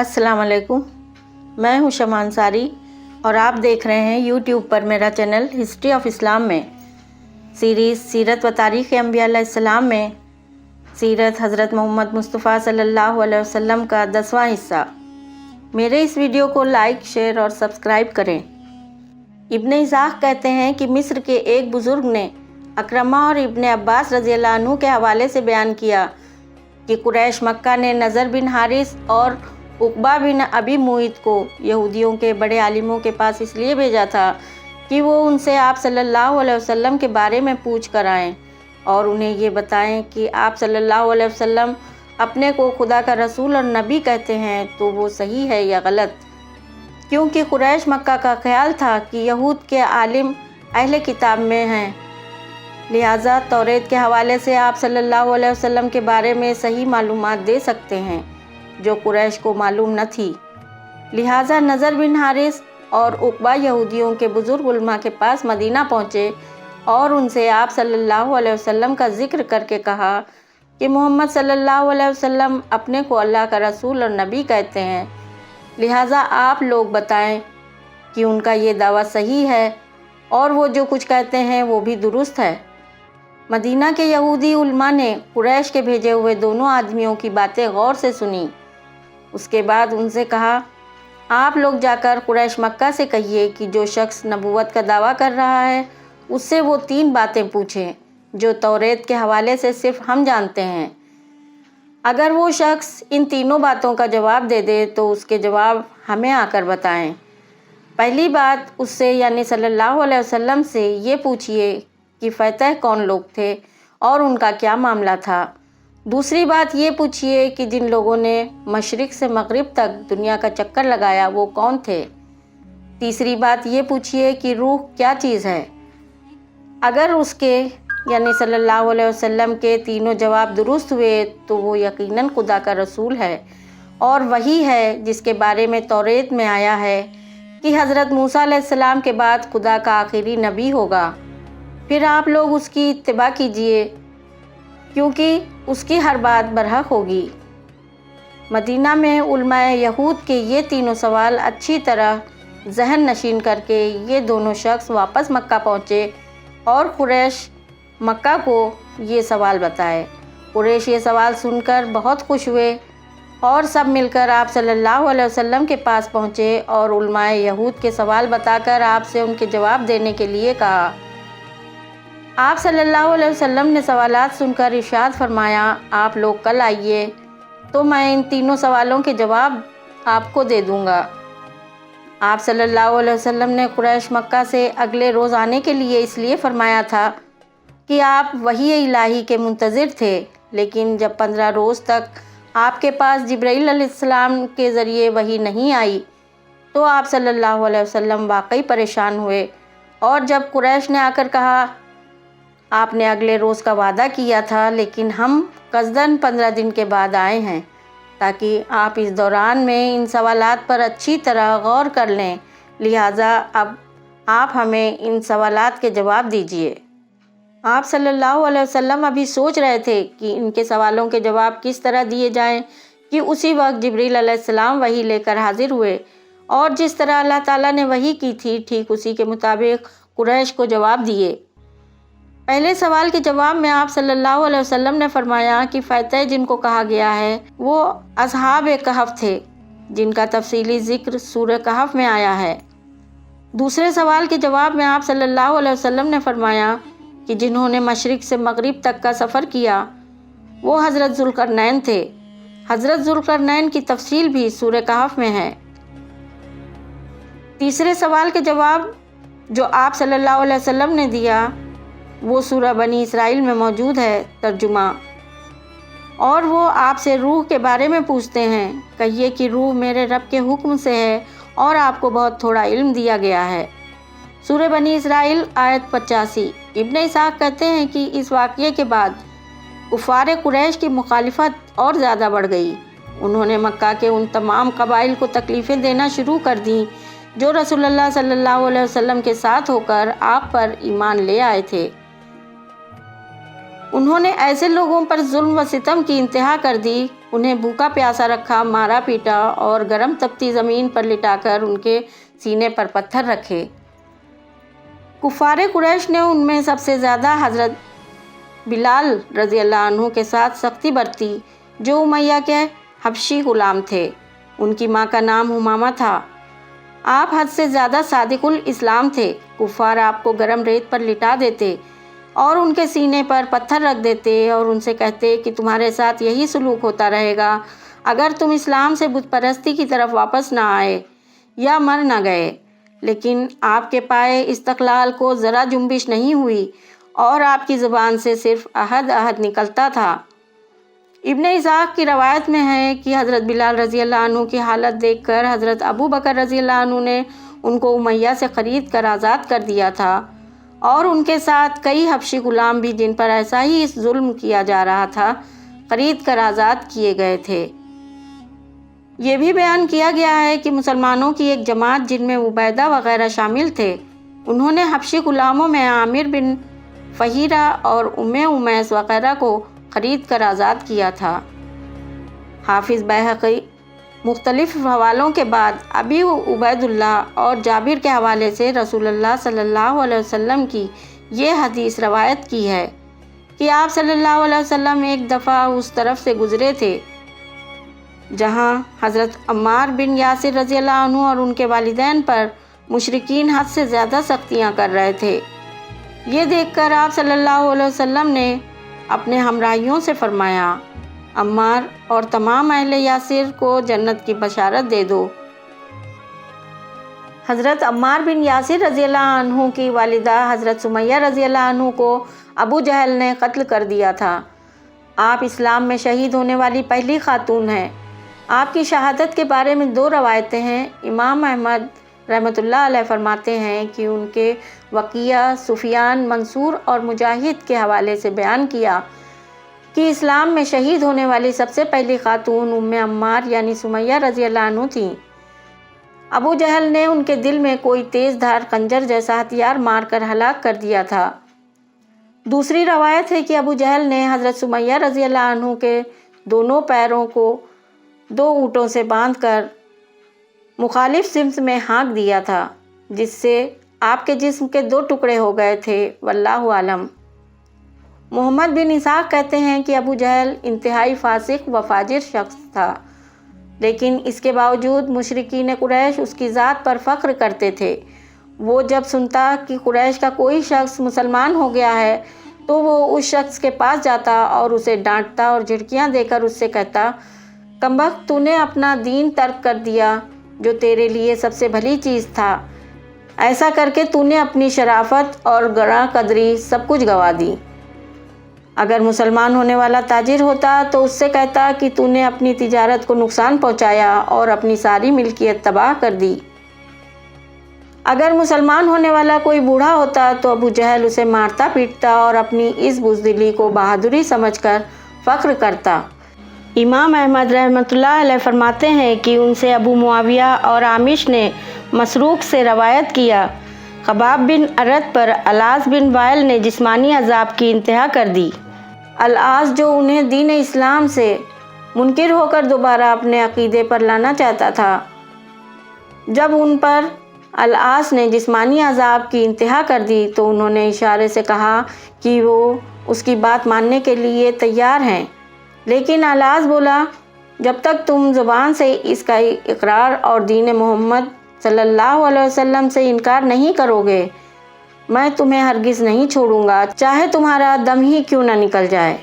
अस्सलाम वालेकुम। मैं हूं शमा अंसारी और आप देख रहे हैं यूट्यूब पर मेरा चैनल हिस्ट्री ऑफ इस्लाम में सीरीज़ सीरत व तारीख़ अंबिया अलैहिस्सलाम में सीरत हज़रत मोहम्मद मुस्तफ़ा सल्लल्लाहु अलैहि वसल्लम का 10वां हिस्सा। मेरे इस वीडियो को लाइक, शेयर और सब्सक्राइब करें। इब्न इसाक कहते हैं कि मिस्र के एक बुज़ुर्ग ने अकरमा और इब्न अब्बास रज़ियल्लाहु अन्हु के हवाले से बयान किया कि कुरैश मक्का ने नज़र बिन हारिस और उक़बा बिन अबी मुईत को यहूदियों के बड़े आलिमों के पास इसलिए भेजा था कि वो उनसे आप सल्लल्लाहु अलैहि वसल्लम के बारे में पूछ कर आएँ और उन्हें ये बताएं कि आप सल्लल्लाहु अलैहि वसल्लम अपने को खुदा का रसूल और नबी कहते हैं तो वो सही है या गलत। क्योंकि कुरैश मक्का का ख्याल था कि यहूद के आलिम अहले किताब में हैं, लिहाजा तौरेत के हवाले से आप सल्लल्लाहु अलैहि वसल्लम के बारे में सही मालूमात दे सकते हैं जो कुरैश को मालूम न थी। लिहाजा नज़र बिन हारिस और उक़बा यहूदियों के बुज़ुर्ग उलमा के पास मदीना पहुँचे और उनसे आप सल्लल्लाहु अलैहि वसल्लम का ज़िक्र करके कहा कि मोहम्मद सल्लल्लाहु अलैहि वसल्लम अपने को अल्लाह का रसूल और नबी कहते हैं, लिहाजा आप लोग बताएं कि उनका ये दावा सही है और वो जो कुछ कहते हैं वो भी दुरुस्त है। मदीना के यहूदी उलमा ने कुरैश के भेजे हुए दोनों आदमियों की बातें गौर से सुनी। उसके बाद उनसे कहा, आप लोग जाकर कुरैश मक्का से कहिए कि जो शख्स नबूवत का दावा कर रहा है उससे वो 3 बातें पूछें जो तौरेत के हवाले से सिर्फ हम जानते हैं। अगर वो शख्स इन तीनों बातों का जवाब दे दे तो उसके जवाब हमें आकर बताएं। पहली बात उससे यानी सल्लल्लाहु अलैहि वसल्लम से ये पूछिए कि फ़तह कौन लोग थे और उनका क्या मामला था। दूसरी बात ये पूछिए कि जिन लोगों ने मशरिक़ से मग़रिब तक दुनिया का चक्कर लगाया वो कौन थे। तीसरी बात ये पूछिए कि रूह क्या चीज़ है। अगर उसके यानी सल्लल्लाहु अलैहि वसल्लम के तीनों जवाब दुरुस्त हुए तो वो यकीनन खुदा का रसूल है और वही है जिसके बारे में तौरेत में आया है कि हज़रत मूसा अलैहिस्सलाम के बाद खुदा का आखिरी नबी होगा। फिर आप लोग उसकी इत्तिबा कीजिए क्योंकि उसकी हर बात बरहक होगी। मदीना में उलमाए यहूद के ये तीनों सवाल अच्छी तरह जहन नशीन करके ये दोनों शख्स वापस मक्का पहुँचे और कुरैश मक्का को ये सवाल बताए। कुरैश ये सवाल सुनकर बहुत खुश हुए और सब मिलकर आप सल्लल्लाहु अलैहि वसल्लम के पास पहुँचे और उलमाए यहूद के सवाल बताकर आपसे उनके जवाब देने के लिए कहा। आप सल्लल्लाहु अलैहि वसल्लम ने सवालात सुनकर इरशाद फरमाया, आप लोग कल आइए तो मैं इन तीनों सवालों के जवाब आपको दे दूंगा। आप सल्लल्लाहु अलैहि वसल्लम ने कुरैश मक्का से अगले रोज़ आने के लिए इसलिए फरमाया था कि आप वही इलाही के मुंतज़िर थे, लेकिन जब 15 रोज़ तक आपके पास जिब्राईल अलैहिस्सलाम के ज़रिए वही नहीं आई तो आप सल्लल्लाहु अलैहि वसल्लम वाकई परेशान हुए और जब कुरैश ने आकर कहा, आपने अगले रोज़ का वादा किया था लेकिन हम कसदन 15 दिन के बाद आए हैं ताकि आप इस दौरान में इन सवालात पर अच्छी तरह गौर कर लें, लिहाजा अब आप हमें इन सवालात के जवाब दीजिए। आप सल्लल्लाहु अलैहि वसल्लम अभी सोच रहे थे कि इनके सवालों के जवाब किस तरह दिए जाएं कि उसी वक्त जिब्रील अलैहिस्सलाम वही लेकर हाजिर हुए और जिस तरह अल्लाह ताला ने वही की थी ठीक उसी के मुताबिक कुरैश को जवाब दिए। पहले सवाल के जवाब में आप सल्लल्लाहु अलैहि वसल्लम ने फरमाया कि फ़तह जिनको कहा गया है वो असहाब कहफ़ थे जिनका तफसीली ज़िक्र सूरह कहफ़ में आया है। दूसरे सवाल के जवाब में आप सल्लल्लाहु अलैहि वसल्लम ने फरमाया कि जिन्होंने मशरिक़ से मग़रिब तक का सफ़र किया वो हज़रत ज़ुल्क़रनैन थे। हज़रत ज़ुल्क़रनैन की तफसील भी सूरह कहफ़ में है। तीसरे सवाल के जवाब जो आप सल्लल्लाहु अलैहि वसल्लम ने दिया वो सूरह बनी इसराइल में मौजूद है तर्जुमा, और वो आपसे रूह के बारे में पूछते हैं। कहिए कि रूह मेरे रब के हुक्म से है और आपको बहुत थोड़ा इल्म दिया गया है। सूरह बनी इसराइल आयत 85। इब्न इसाक कहते हैं कि इस वाक़ये के बाद कुफ़ार कुरैश की मुखालिफत और ज़्यादा बढ़ गई। उन्होंने मक्का के उन तमाम कबाइल को तकलीफ़ें देना शुरू कर दी जो रसूलुल्लाह सल्लल्लाहु अलैहि वसल्लम के साथ होकर आप पर ईमान ले आए थे। उन्होंने ऐसे लोगों पर जुल्म व सितम की इंतहा कर दी انہیں بھوکا پیاسا رکھا، مارا پیٹا اور گرم تپتی زمین پر لٹا کر ان کے سینے پر پتھر رکھے۔ کفار قریش نے ان میں سب سے زیادہ حضرت بلال رضی اللہ عنہ کے ساتھ سختی برتی، جو امیہ کے حبشی غلام تھے۔ ان کی ماں کا نام ہمامہ تھا۔ آپ حد سے زیادہ صادق الاسلام تھے۔ کفار آپ کو گرم ریت پر لٹا دیتے اور ان کے سینے پر پتھر رکھ دیتے اور ان سے کہتے کہ تمہارے ساتھ یہی سلوک ہوتا رہے گا اگر تم اسلام سے بت پرستی کی طرف واپس نہ آئے یا مر نہ گئے۔ لیکن آپ کے پائے استقلال کو ذرا جنبش نہیں ہوئی اور آپ کی زبان سے صرف عہد عہد نکلتا تھا۔ ابن اسحاق کی روایت میں ہے کہ حضرت بلال رضی اللہ عنہ کی حالت دیکھ کر حضرت ابو بکر رضی اللہ عنہ نے ان کو امیہ سے خرید کر آزاد کر دیا تھا، اور ان کے ساتھ کئی حبشی غلام بھی جن پر ایسا ہی ظلم کیا جا رہا تھا خرید کر آزاد کیے گئے تھے۔ یہ بھی بیان کیا گیا ہے کہ مسلمانوں کی ایک جماعت جن میں عبیدہ وغیرہ شامل تھے، انہوں نے حبشی غلاموں میں عامر بن فہیرہ اور امیس وغیرہ کو خرید کر آزاد کیا تھا۔ حافظ بیہقی مختلف حوالوں کے بعد ابی عبید اللہ اور جابر کے حوالے سے رسول اللہ صلی اللہ علیہ وسلم کی یہ حدیث روایت کی ہے کہ آپ صلی اللہ علیہ وسلم ایک دفعہ اس طرف سے گزرے تھے جہاں حضرت عمار بن یاسر رضی اللہ عنہ اور ان کے والدین پر مشرکین حد سے زیادہ سختیاں کر رہے تھے۔ یہ دیکھ کر آپ صلی اللہ علیہ وسلم نے اپنے ہمراہیوں سے فرمایا، عمار اور تمام اہل یاسر کو جنت کی بشارت دے دو۔ حضرت عمار بن یاسر رضی اللہ عنہ کی والدہ حضرت سمیہ رضی اللہ عنہ کو ابو جہل نے قتل کر دیا تھا۔ آپ اسلام میں شہید ہونے والی پہلی خاتون ہیں۔ آپ کی شہادت کے بارے میں دو روایتیں ہیں۔ امام احمد رحمۃ اللہ علیہ فرماتے ہیں کہ ان کے وقیہ، سفیان، منصور اور مجاہد کے حوالے سے بیان کیا کہ اسلام میں شہید ہونے والی سب سے پہلی خاتون عمار یعنی سمیہ رضی اللہ عنہ تھیں۔ ابو جہل نے ان کے دل میں کوئی تیز دھار خنجر جیسا ہتھیار مار کر ہلاک کر دیا تھا۔ دوسری روایت ہے کہ ابو جہل نے حضرت سمیہ رضی اللہ عنہ کے دونوں پیروں کو 2 اونٹوں سے باندھ کر مخالف سمت میں ہانک دیا تھا، جس سے آپ کے جسم کے 2 ٹکڑے ہو گئے تھے، واللہ عالم۔ محمد بن اسحاق کہتے ہیں کہ ابو جہل انتہائی فاسق و فاجر شخص تھا، لیکن اس کے باوجود مشرکین قریش اس کی ذات پر فخر کرتے تھے۔ وہ جب سنتا کہ قریش کا کوئی شخص مسلمان ہو گیا ہے تو وہ اس شخص کے پاس جاتا اور اسے ڈانٹتا اور جھڑکیاں دے کر اس سے کہتا، کمبخت، تو نے اپنا دین ترک کر دیا جو تیرے لیے سب سے بھلی چیز تھا۔ ایسا کر کے تو نے اپنی شرافت اور گراں قدری سب کچھ گنوا دی۔ اگر مسلمان ہونے والا تاجر ہوتا تو اس سے کہتا کہ تو نے اپنی تجارت کو نقصان پہنچایا اور اپنی ساری ملکیت تباہ کر دی۔ اگر مسلمان ہونے والا کوئی بوڑھا ہوتا تو ابو جہل اسے مارتا پیٹتا اور اپنی اس بزدلی کو بہادری سمجھ کر فخر کرتا۔ امام احمد رحمۃ اللہ علیہ فرماتے ہیں کہ ان سے ابو معاویہ اور عامش نے مسروق سے روایت کیا، خباب بن ارت پر الاس بن وائل نے جسمانی عذاب کی انتہا کر دی۔ الاس جو انہیں دین اسلام سے منکر ہو کر دوبارہ اپنے عقیدے پر لانا چاہتا تھا، جب ان پر الاس نے جسمانی عذاب کی انتہا کر دی تو انہوں نے اشارے سے کہا کہ وہ اس کی بات ماننے کے لیے تیار ہیں، لیکن الاس بولا، جب تک تم زبان سے اس کا اقرار اور دین محمد صلی اللہ علیہ وسلم سے انکار نہیں کرو گے، میں تمہیں ہرگز نہیں چھوڑوں گا، چاہے تمہارا دم ہی کیوں نہ نکل جائے۔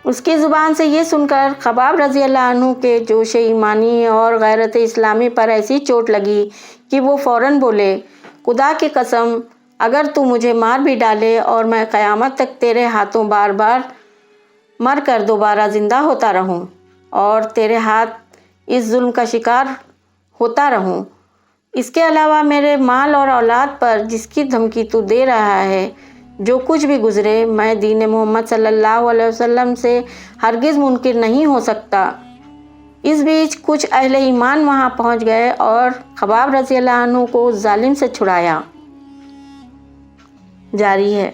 اس کی زبان سے یہ سن کر خباب رضی اللہ عنہ کے جوش ایمانی اور غیرت اسلامی پر ایسی چوٹ لگی کہ وہ فوراً بولے، خدا کی قسم، اگر تو مجھے مار بھی ڈالے اور میں قیامت تک تیرے ہاتھوں بار بار مر کر دوبارہ زندہ ہوتا رہوں اور تیرے ہاتھ اس ظلم کا شکار ہوتا رہوں، اس کے علاوہ میرے مال اور اولاد پر جس کی دھمکی تو دے رہا ہے، جو کچھ بھی گزرے، میں دین محمد صلی اللہ علیہ وسلم سے ہرگز منکر نہیں ہو سکتا۔ اس بیچ کچھ اہل ایمان وہاں پہنچ گئے اور خباب رضی اللہ عنہ کو ظالم سے چھڑایا۔ جاری ہے۔